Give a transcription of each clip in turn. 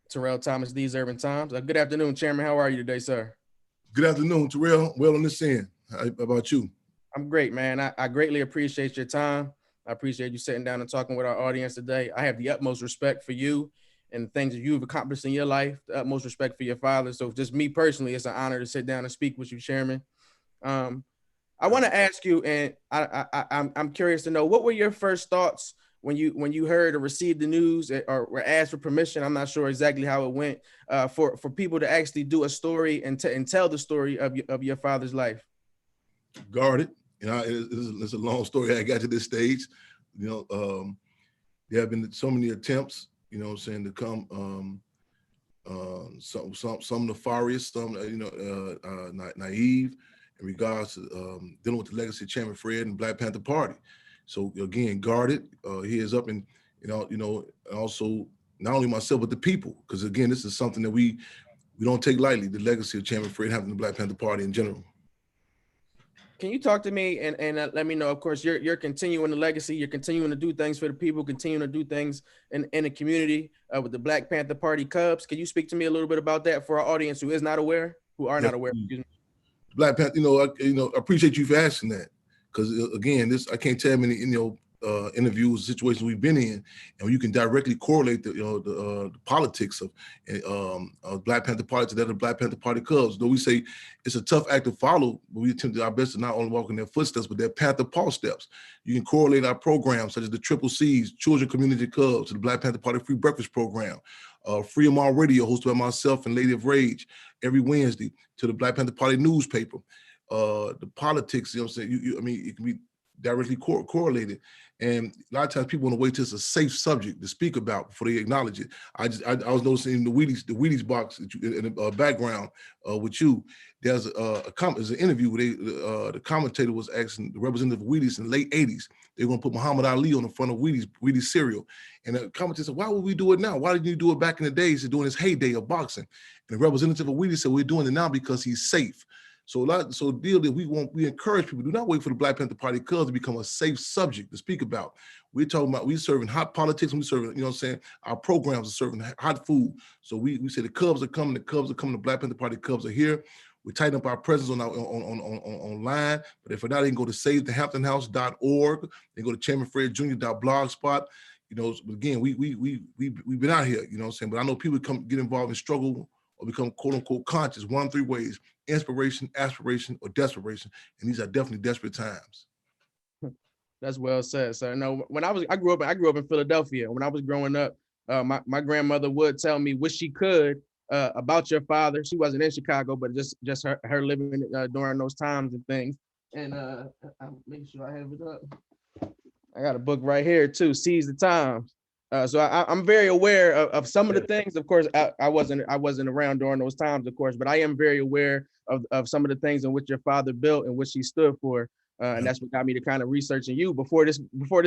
Terrell Thomas, These Urban Times. Good afternoon, Chairman. How are you today, sir? Good afternoon, Terrell. Well on this end. How about you? I'm great, man. I greatly appreciate your time. I appreciate you sitting down and talking with our audience today. I have the utmost respect for you and the things that you've accomplished in your life, the utmost respect for your father. So just me personally, it's an honor to sit down and speak with you, Chairman. Um, I want to ask you, and I'm curious to know, what were your first thoughts when you heard or received the news or were asked for permission? I'm not sure exactly how it went, for people to actually do a story and tell the story of your father's life. Guarded. It's a long story how I got to this stage. There have been so many attempts, to come, some nefarious, some, naive in regards to dealing with the legacy of Chairman Fred and Black Panther Party. So again, guarded. He is up, and also not only myself but the people, because again, this is something that we don't take lightly. The legacy of Chairman Fred Hampton and the Black Panther Party in general. Can you talk to me and let me know? Of course, you're continuing the legacy. You're continuing to do things for the people, continuing to do things in the community with the Black Panther Party Cubs. Can you speak to me a little bit about that for our audience who is not aware, who are not aware? Black Panther, I appreciate you for asking that, because again, I can't tell how many interviews, situations we've been in, and you can directly correlate the politics of Black Panther Party to that of the Black Panther Party Cubs. Though we say it's a tough act to follow, but we attempt our best to not only walk in their footsteps, but their Panther Paw steps. You can correlate our programs such as the Triple C's, Children Community Cubs, to the Black Panther Party Free Breakfast Program, Free Em All Radio, hosted by myself and Lady of Rage every Wednesday, to the Black Panther Party newspaper. The politics, it can be directly correlated. And a lot of times people want to wait till it's a safe subject to speak about before they acknowledge it. I was noticing in the Wheaties box in the background with you, there's an interview where the commentator was asking the representative of Wheaties in the late 80s. They were going to put Muhammad Ali on the front of Wheaties cereal. And the commentator said, why would we do it now? Why didn't you do it back in the days of doing his heyday of boxing? And the representative of Wheaties said, we're doing it now because he's safe. So deal that we encourage people, do not wait for the Black Panther Party Cubs to become a safe subject to speak about. We're talking about, we serving hot politics, and we serving, our programs are serving hot food. So we say the Cubs are coming, the Black Panther Party Cubs are here. We tighten up our presence on online, but if not, they can go to SaveTheHamptonHouse.org. They go to ChairmanFredJr.blogspot. Again, we've been out here, but I know people get involved in struggle or become quote unquote conscious one of three ways: inspiration, aspiration, or desperation. And these are definitely desperate times. That's well said, sir. No, when I grew up in Philadelphia. When I was growing up, my grandmother would tell me what she could about your father. She wasn't in Chicago, but just her living during those times and things. And I'm making sure I have it up. I got a book right here too, Seize the Times. So I'm very aware of some of the things. Of course, I wasn't around during those times, of course, but I am very aware of some of the things in which your father built and which he stood for. And that's what got me to kind of researching you before this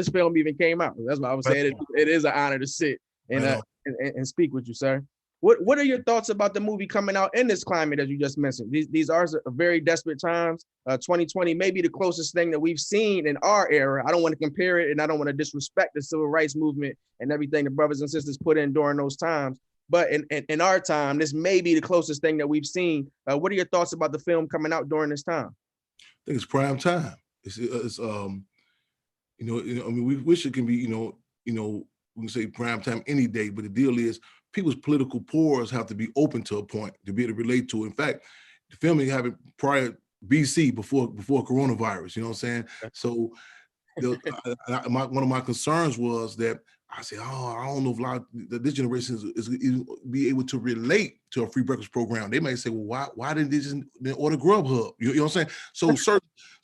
film even came out. That's why I was saying it is an honor to sit and speak with you, sir. What are your thoughts about the movie coming out in this climate, as you just mentioned? These are very desperate times. 2020 may be the closest thing that we've seen in our era. I don't want to compare it, and I don't want to disrespect the civil rights movement and everything the brothers and sisters put in during those times. But in our time, this may be the closest thing that we've seen. What are your thoughts about the film coming out during this time? I think it's prime time. We wish it can be, we can say prime time any day, but the deal is people's political pores have to be open to a point to be able to relate to it. In fact, the filming happened prior BC before coronavirus, you know what I'm saying? So one of my concerns was that I said, I don't know if this generation is be able to relate to a free breakfast program. They might say, well, why didn't they just order Grubhub? You know what I'm saying?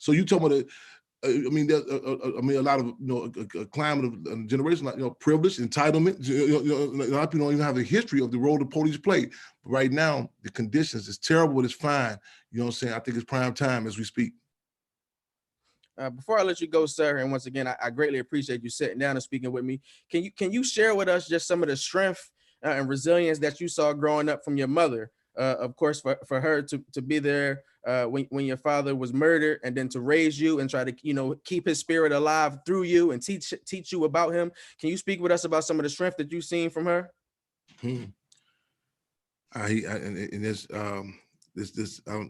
So you talking about there's a lot of a climate of generation, like privilege, entitlement. A lot of people don't even have a history of the role the police play. But right now, the conditions is terrible, but it's fine. You know what I'm saying? I think it's prime time as we speak. Before I let you go, sir, and once again, I greatly appreciate you sitting down and speaking with me. Can you share with us just some of the strength and resilience that you saw growing up from your mother? Of course, for her to be there when your father was murdered, and then to raise you and try to keep his spirit alive through you and teach you about him. Can you speak with us about some of the strength that you've seen from her? And there's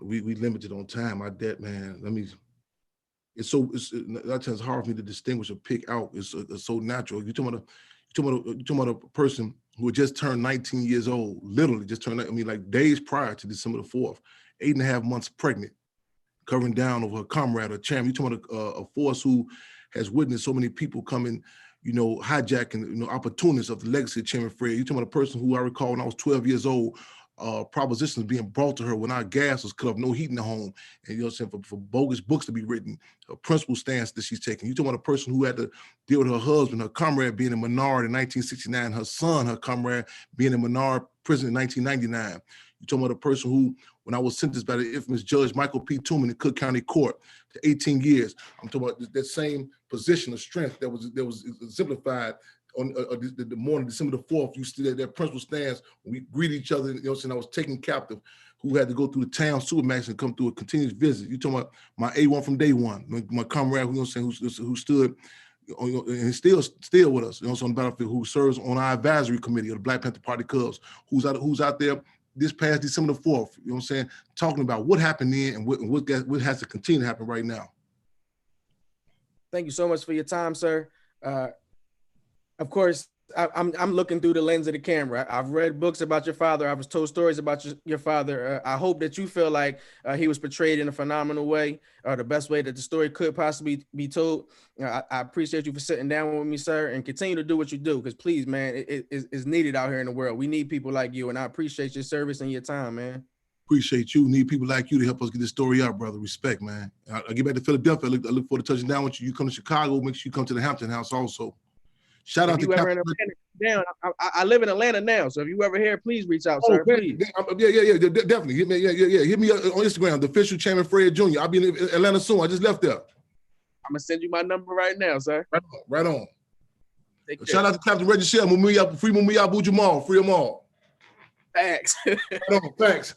we limited on time. I bet, man. It's a lot of times hard for me to distinguish or pick out. It's so natural. You're talking about a person who had just turned 19 years old, literally just turned. I mean, like days prior to December the 4th, 8.5 months pregnant, covering down over her comrade or chairman. You're talking about a force who has witnessed so many people coming, hijacking, opportunists of the legacy of Chairman Fred. You're talking about a person who I recall when I was 12 years old, propositions being brought to her when our gas was cut off, no heat in the home, and what I'm saying, for bogus books to be written, a principal stance that she's taking. You're talking about a person who had to deal with her husband, her comrade being a minority in 1969, her son, her comrade being a minority prison in 1999. You're talking about a person who, when I was sentenced by the infamous Judge Michael P. Tooman in Cook County Court to 18 years, I'm talking about that same position of strength that was exemplified on the morning, December the 4th. You see that principal stance, we greet each other. I was taken captive, who had to go through the town sewer max and come through a continuous visit. You talking about my A1 from day one, my comrade, who stood, and still with us, on the battlefield, who serves on our advisory committee of the Black Panther Party Cubs, who's out there this past December the 4th, talking about what happened then and what has to continue to happen right now. Thank you so much for your time, sir. Of course, I'm looking through the lens of the camera. I've read books about your father. I was told stories about your father. I hope that you feel like he was portrayed in a phenomenal way, or the best way that the story could possibly be told. I appreciate you for sitting down with me, sir, and continue to do what you do, because please, man, it's needed out here in the world. We need people like you, and I appreciate your service and your time, man. Appreciate you. Need people like you to help us get this story out, brother. Respect, man. I'll get back to Philadelphia. I look forward to touching down with you. You come to Chicago, make sure you come to the Hampton House also. Shout out to Captain. I live in Atlanta now, so if you ever here, please reach out, sir. Please. Yeah, definitely. Hit me on Instagram, the official Chairman Fred Jr. I'll be in Atlanta soon. I just left there. I'm gonna send you my number right now, sir. Right on. Shout out to Captain Reggie Shell, free Mumia Abu Jamal, free them all. Thanks. Thanks.